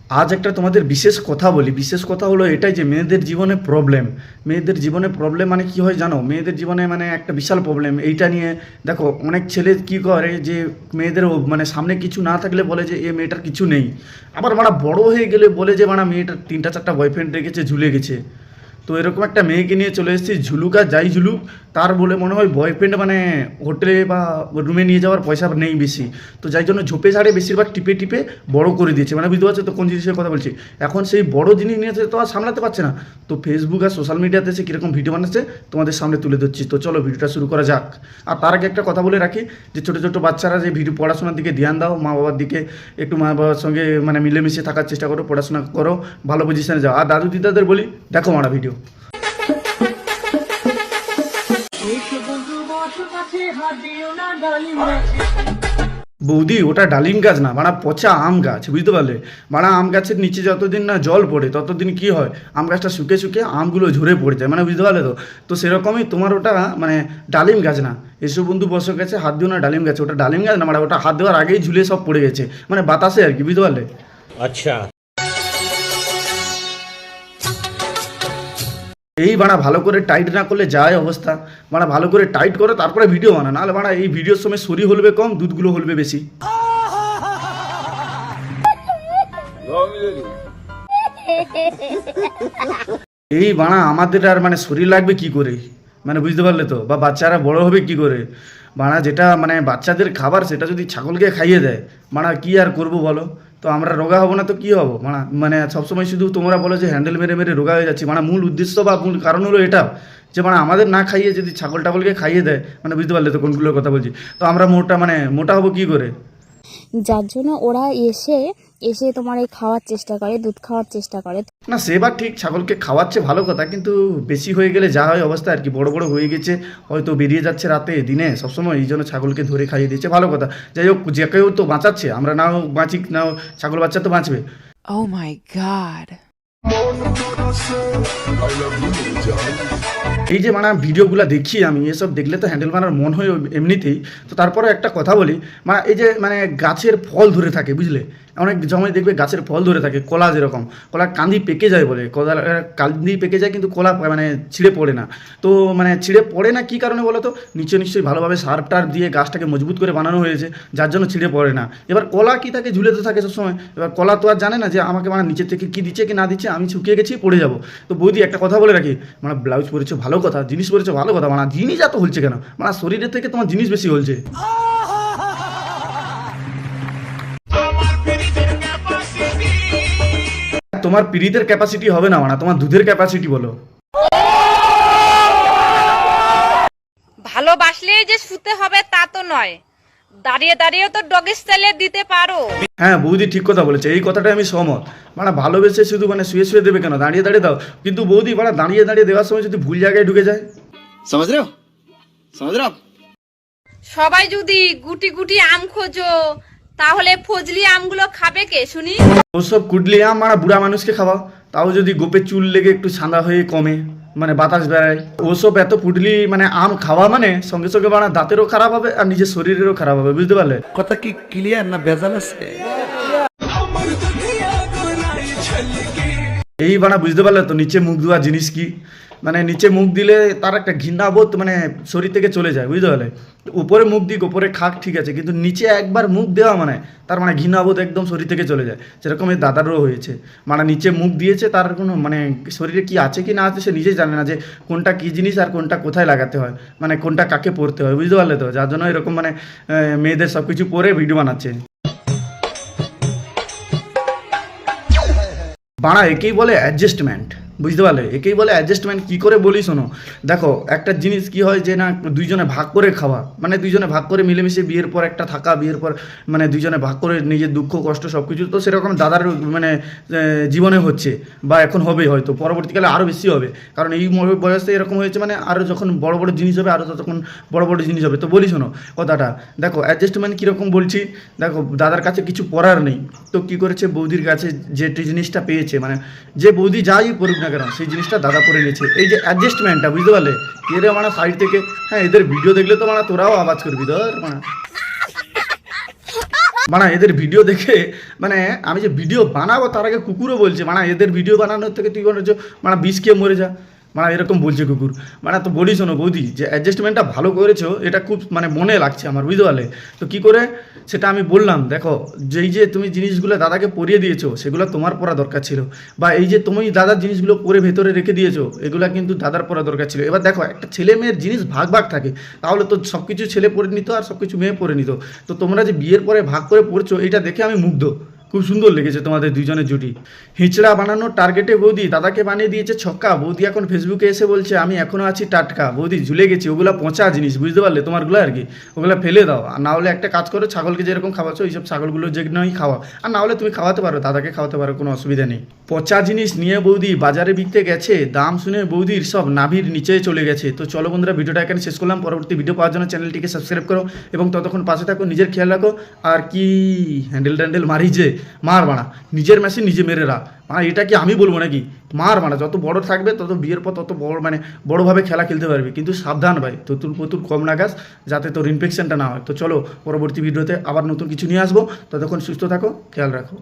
আজ একটা তোমাদের বিশেষ কথা বলি। বিশেষ কথা হলো এটাই যে মেয়েদের জীবনে প্রবলেম মানে কি হয় জানো? মেয়েদের জীবনে মানে একটা বিশাল প্রবলেম এইটা নিয়ে। দেখো অনেক ছেলে কি করে যে মেয়েদের মানে সামনে কিছু না থাকলে বলে যে এ মেয়েটার কিছু নেই, আবার মানে বড় হয়ে গেলে বলে যে মানে মেয়েটার 3টা 4টা বয়ফ্রেন্ড রেখেছে, ঝুলে গেছে। তো এরকম একটা মেয়েকে নিয়ে চলে এসেছি, ঝুলুক আর যাই ঝুলুক, তার বলে মনে হয় বয়ফ্রেন্ড মানে হোটেলে বা রুমে নিয়ে যাওয়ার পয়সা নেই বেশি। তো যাই জন্য ঝোপে ঝাড়ে বেশিরভাগ টিপে টিপে বড় করে দিয়েছে। মানে বুঝতে পারছো তো কোন জিনিসের কথা বলছি? এখন সেই বড় জিনিস নিয়ে তো আর সামলাতে পারছে না। তো ফেসবুক আর সোশ্যাল মিডিয়াতে সে কীরকম ভিডিও বানাচ্ছে তোমাদের সামনে তুলে ধরছি। তো চলো ভিডিওটা শুরু করা যাক। আর তার আগে একটা কথা বলে রাখি যে ছোটো ছোটো বাচ্চারা যে ভিডিও পড়াশোনার দিকে ধ্যান দাও, মা বাবার দিকে একটু, মা বাবার সঙ্গে মানে মিলেমিশে থাকার চেষ্টা করো, পড়াশোনা করো, ভালো পজিশনে যাও। আর দাদু দিদাদের বলি দেখো মারা ভিডিও। বৌদি ওটা ডালিম গাছ না, মানে পচা আম গাছ, বুঝতে পারলে? মানে আম গাছের নিচে যতদিন না জল পড়ে ততদিন কি হয়, আম গাছটা শুকে শুকে আমগুলো ঝরে পড়ে যায়, মানে বুঝতে পারলে তো? তো সেরকমই তোমার ওটা মানে ডালিম গাছ না। এসব বন্ধু বসে গেছে হাত দিও না ডালিম গাছে, ওটা ডালিম গাছ না, মানে ওটা হাত দেওয়ার আগেই ঝুলে সব পড়ে গেছে, মানে বাতাসে আর কি, বুঝতে পারলে? আচ্ছা। এই বাড়া ভালো করে টাইট না করলে যায় অবস্থা। বাড়া ভালো করে টাইট করো তারপরে ভিডিও বানা, নাহলে বাড়া এই ভিডিওর সময় শরীর হলবে কম, দুধগুলো হলবে বেশি। এই বাড়া আমাদের আর মানে শরীর লাগবে কি করে, মানে বুঝতে পারলে তো? বা বাচ্চারা বড় হবে কি করে? বাড়া যেটা মানে বাচ্চাদের খাবার সেটা যদি ছাগলকে খাইয়ে দেয়, বাড়া কি আর করবো বলো? তো আমরা রোগা হবো না তো কি হবো? মানে সবসময় শুধু তোমরা বলো যে হ্যান্ডেল মেরে মেরে রোগা হয়ে যাচ্ছি, মানে মূল উদ্দেশ্য বা মূল কারণ হলো এটা যে মানে আমাদের না খাইয়ে যদি ছাগল টাগলকে খাইয়ে দেয়, মানে বুঝতে পারলে তো কোনগুলোর কথা বলছি? তো আমরা মোটা হবো কি করে? যার জন্য ওরা এসে এসে তোমার এই খাওয়ার চেষ্টা করে, দুধ খাওয়ার চেষ্টা করে। না সেবার ঠিক, ছাগলকে খাওয়াচ্ছে ভালো কথা, কিন্তু বেশি হয়ে গেলে যা হয় অবস্থা আর কি, বড় বড় হয়ে গেছে হয়তো, বেরিয়ে যাচ্ছে রাতে দিনে সবসময়, এই জন্য ছাগলকে ধরে খাইয়ে দিচ্ছে, ভালো কথা। যাই হোক, যে কেউ তো বাঁচাচ্ছে, আমরা নাও বাঁচি নাও ছাগল বাচ্চা তো বাঁচবে। Oh my God. এই যে মানে ভিডিওগুলো দেখি আমি, এসব দেখলে তো হ্যান্ডেল মারার মন হয় এমনিতেই। তো তারপরে একটা কথা বলি, মানে এই যে মানে গাছের ফল ধরে থাকে, বুঝলে? অনেক সময় দেখবে গাছের ফল ধরে থাকে, কলা যেরকম, কলা কান্দি পেকে যায় বলে, কলা কান্দি পেকে যায় কিন্তু কলা মানে ছিঁড়ে পড়ে না। তো মানে ছিঁড়ে পড়ে না কী কারণে বলো তো? নিচে নিশ্চয়ই ভালোভাবে সার টার দিয়ে গাছটাকে মজবুত করে বানানো হয়েছে, যার জন্য ছিঁড়ে পড়ে না। এবার কলা কি থাকে, ঝুলে তো থাকে সবসময়। এবার কলা তো আর জানে না যে আমাকে মানে নিচে থেকে কী দিচ্ছে কি না দিচ্ছে, আমি শুকিয়ে গেছি পড়ে যাবো। তো বৌদি একটা কথা বলে রাখি, মানে ব্লাউজ পরেছো ভালো কথা, জিনিস পরেছো ভালো কথা, মানে জিনিস এত হলছে কেন? মানে শরীরের থেকে তোমার জিনিস বেশি হলছে। তোমার পিরিতের ক্যাপাসিটি হবে না, মানে তোমার দুধের ক্যাপাসিটি বলো। ভালোবাসলে যে শুতে হবে তা তো নয়, দাঁড়িয়ে দাঁড়িয়ে তো ডগি স্টাইলে দিতে পারো। হ্যাঁ বৌদি ঠিক কথা বলেছে, এই কথাটা আমি সহমত। মানে ভালোবেসে শুধু মানে শুয়ে শুয়ে দেবে কেন, দাঁড়িয়ে দাঁড়িয়ে দাও। কিন্তু বৌদি মানে দাঁড়িয়ে দাঁড়িয়ে দেওয়ার সময় যদি ভুল জায়গায় ঢুকে যায়, समझ रहे हो समझ रहे हो आप? সবাই যদি গুটি গুটি আম খোঁজো, তাহলে ফজলি আমগুলো খাবে কে শুনি? ওসব কুটলি আম মানে বুড়া মানুষকে খাওয়াও, তাও যদি গোপে চুল লেগে একটু সাদা হয়ে কমে, মানে বাতাস বেড়ায়। ওসব এত পুটলি মানে আম খাওয়া মানে সঙ্গে সঙ্গে মানে দাঁতেরও খারাপ হবে আর নিজের শরীরেরও খারাপ হবে, বুঝতে পারলে? কথা কি ক্লিয়ার না ভেজাল আছে? এই বানা বুঝতে পারলে তো নিচে মুখ ধোয়া জিনিস কি? মানে নিচে মুখ দিলে তার একটা ঘৃণাবোধ মানে শরীর থেকে চলে যায়, বুঝতে পারলে? উপরে মুখ দিক, উপরে খাক ঠিক আছে, কিন্তু নিচে একবার মুখ দেওয়া মানে তার মানে ঘৃণাবোধ একদম শরীর থেকে চলে যায়। সেরকম এই দাদারও হয়েছে, মানে নিচে মুখ দিয়েছে, তার কোনো মানে শরীরে কি আছে কি না আছে সে নিজেই জানে না যে কোনটা কী জিনিস আর কোনটা কোথায় লাগাতে হয়, মানে কোনটা কাকে পড়তে হয়, বুঝতে পারলে তো? যার জন্য এরকম মানে মেয়েদের সব কিছু পরে ভিডিও বানাচ্ছে। বাড়া একেই বলে অ্যাডজাস্টমেন্ট, বুঝতে পারলে? একেই বলে অ্যাডজাস্টমেন্ট। কী করে বলি শোনো, দেখো একটা জিনিস কি হয় যে না দুইজনে ভাগ করে খাওয়া, মানে দুইজনে ভাগ করে মিলেমিশে বিয়ের পর একটা থাকা, বিয়ের পর মানে দুইজনে ভাগ করে নিজের দুঃখ কষ্ট সব কিছু। তো সেরকম দাদার মানে জীবনে হচ্ছে বা এখন হবে, হয়তো পরবর্তীকালে আরও বেশি হবে, কারণ এই বয়সে এরকম হয়েছে, মানে আরও যখন বড় বড় জিনিস হবে আরও তখন বড় বড় জিনিস হবে। তো বলি শোনো কথাটা, দেখো অ্যাডজাস্টমেন্ট কীরকম বলছি। দেখো দাদার কাছে কিছু পড়ার নেই, তো কী করেছে বৌদির কাছে যে জিনিসটা পেয়েছে, মানে যে বৌদি যাই পড়ুক না কেন সেই জিনিসটা দাদা পরে নিয়েছে। এই যে অ্যাডজাস্টমেন্টটা, বুঝতে পারলে? এরে মানে সাইড থেকে, হ্যাঁ এদের ভিডিও দেখলে তো মানে তোরাও আওয়াজ করবি ধর মানে। মানে এদের ভিডিও দেখে মানে আমি যে ভিডিও বানাবো তার আগে কুকুরও বলছে মানে এদের ভিডিও বানানোর থেকে তুই বলছো মানে বিষ খেয়ে মরে যা, মানে এরকম বলছে কুকুর। মানে তো বলি শোনো বৌদি, যে অ্যাডজাস্টমেন্টটা ভালো করেছো এটা খুব মানে মনে লাগছে আমার, বুঝতে পারলে? তো কী করে সেটা আমি বললাম, দেখো যেই যে তুমি জিনিসগুলো দাদাকে পরিয়ে দিয়েছো সেগুলো তোমার পরা দরকার ছিল, বা এই যে তুমি দাদার জিনিসগুলো পরে ভেতরে রেখে দিয়েছো এগুলো কিন্তু দাদার পরা দরকার ছিল। এবার দেখো একটা ছেলে মেয়ের জিনিস ভাগ ভাগ থাকে, তাহলে তো সব কিছু ছেলে পরে নিত আর সব কিছু মেয়ে পরে নিত। তো তোমরা যে বিয়ের পরে ভাগ করে পড়ছো এটা দেখে আমি মুগ্ধ, খুব সুন্দর লেগেছে তোমাদের দুজনের জুটি। হিচড়া বানানোর টার্গেটে বৌদি দাদাকে বানিয়ে দিয়েছে ছক্কা। বৌদি এখন ফেসবুকে এসে বলছে আমি এখনও আছি টাটকা। বৌদি ঝুলে গেছি, ওগুলো পচা জিনিস, বুঝতে পারলে? তোমারগুলো আর কি, ওগুলো ফেলে দাও। আর না হলে একটা কাজ করো, ছাগলকে যেরকম খাওয়াচ্ছ এইসব ছাগলগুলো যে নয় খাওয়া, আর না হলে তুমি খাওয়াতে পারো, দাদাকে খাওয়াতে পারো, কোনো অসুবিধা নেই। পচা জিনিস নিয়ে বৌদি বাজারে বিকতে গেছে, দাম শুনে বৌদির সব নাভির নিচে চলে গেছে। তো চলো বন্ধুরা, ভিডিওটা এখানে শেষ করলাম। পরবর্তী ভিডিও পাওয়ার জন্য চ্যানেলটিকে সাবস্ক্রাইব করো এবং ততক্ষণ পাশে থাকো, নিজের খেয়াল রাখো। আর কি হ্যান্ডেল মারি যে মার বাড়া, নিজের মেশিন নিজে মেরে রাখ, মানে এটা কি আমি বলবো নাকি? মার বাড়া, যত বড় থাকবে তত বিয়ের পর তত বড় মানে বড়োভাবে খেলা খেলতে পারবি, কিন্তু সাবধান ভাই, তুতুর পুতুর কম লাগাস যাতে তোর ইনফেকশনটা না হয়। তো চলো পরবর্তী ভিডিওতে আবার নতুন কিছু নিয়ে আসবো, ততক্ষণ সুস্থ থাকো, খেয়াল রাখো।